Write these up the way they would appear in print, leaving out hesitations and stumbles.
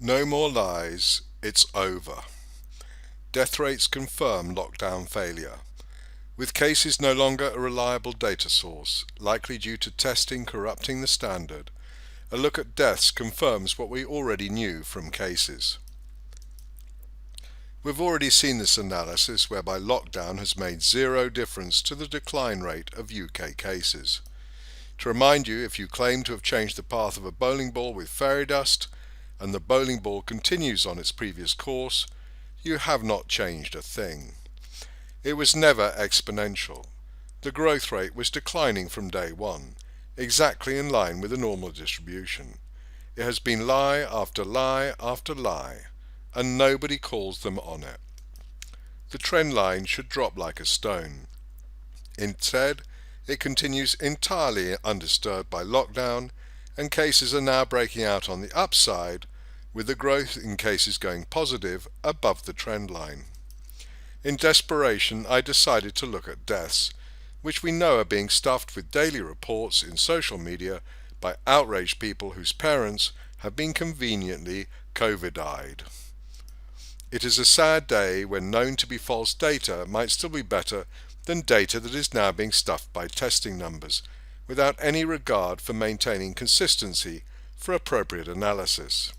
No more lies, it's over. Death rates confirm lockdown failure. With cases no longer a reliable data source, likely due to testing corrupting the standard, a look at deaths confirms what we already knew from cases. We've already seen this analysis whereby lockdown has made zero difference to the decline rate of UK cases. To remind you, if you claim to have changed the path of a bowling ball with fairy dust, and the bowling ball continues on its previous course, you have not changed a thing. It was never exponential. The growth rate was declining from day one, exactly in line with the normal distribution. It has been lie after lie after lie, and nobody calls them on it. The trend line should drop like a stone. Instead, it continues entirely undisturbed by lockdown, and cases are now breaking out on the upside, with the growth in cases going positive above the trend line. In desperation, I decided to look at deaths, which we know are being stuffed with daily reports in social media by outraged people whose parents have been conveniently COVID'd. It is a sad day when known to be false data might still be better than data that is now being stuffed by testing numbers, without any regard for maintaining consistency for appropriate analysis.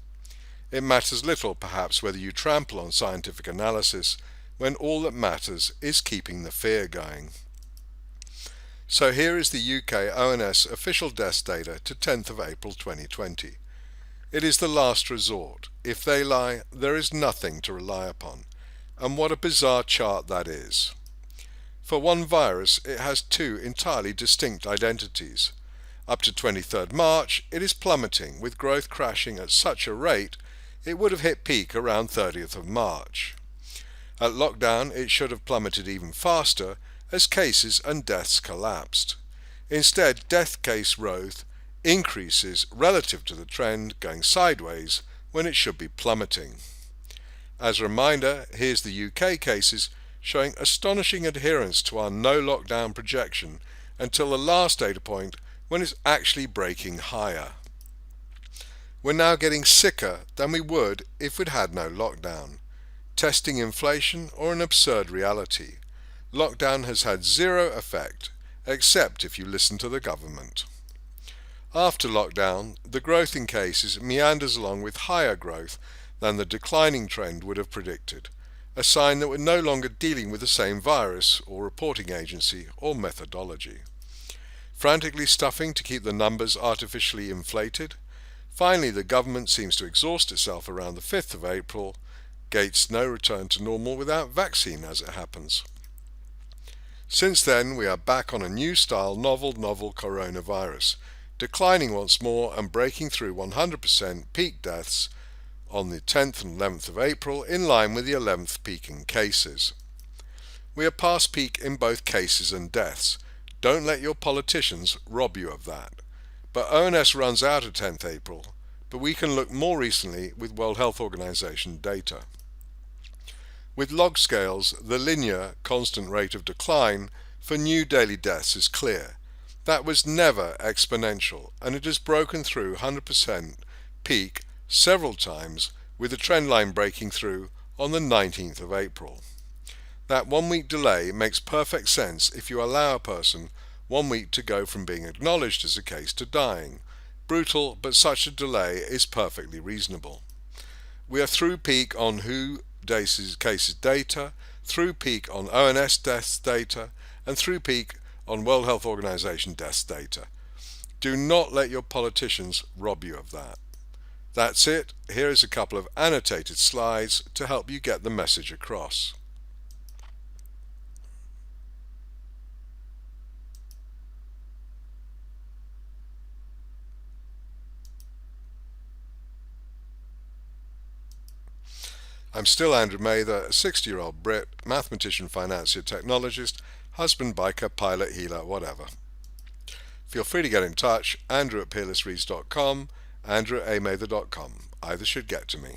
It matters little, perhaps, whether you trample on scientific analysis when all that matters is keeping the fear going. So here is the UK ONS official deaths data to 10th of April 2020. It is the last resort. If they lie, there is nothing to rely upon. And what a bizarre chart that is. For one virus, it has two entirely distinct identities. Up to 23rd March, it is plummeting, with growth crashing at such a rate it would have hit peak around 30th of March. At lockdown, it should have plummeted even faster as cases and deaths collapsed. Instead, death case growth increases relative to the trend going sideways when it should be plummeting. As a reminder, here's the UK cases showing astonishing adherence to our no lockdown projection until the last data point when it's actually breaking higher. We're now getting sicker than we would if we'd had no lockdown. Testing inflation or an absurd reality. Lockdown has had zero effect, except if you listen to the government. After lockdown, the growth in cases meanders along with higher growth than the declining trend would have predicted, a sign that we're no longer dealing with the same virus or reporting agency or methodology. Frantically stuffing to keep the numbers artificially inflated. Finally, the government seems to exhaust itself around the 5th of April. Gates no return to normal without vaccine as it happens. Since then, we are back on a new style novel coronavirus, declining once more and breaking through 100% peak deaths on the 10th and 11th of April, in line with the 11th peak in cases. We are past peak in both cases and deaths. Don't let your politicians rob you of that. But ONS runs out at 10th April, but we can look more recently with World Health Organization data. With log scales, the linear, constant rate of decline for new daily deaths is clear. That was never exponential, and it has broken through 100% peak several times, with the trend line breaking through on the 19th of April. That 1 week delay makes perfect sense if you allow a person 1 week to go from being acknowledged as a case to dying. Brutal, but such a delay is perfectly reasonable. We are through peak on WHO cases data, through peak on ONS deaths data, and through peak on World Health Organization deaths data. Do not let your politicians rob you of that. That's it. Here is a couple of annotated slides to help you get the message across. I'm still Andrew Mather, a 60-year-old Brit, mathematician, financier, technologist, husband, biker, pilot, healer, whatever. Feel free to get in touch, andrew@peerlessreads.com, andrew@amather.com. Either should get to me.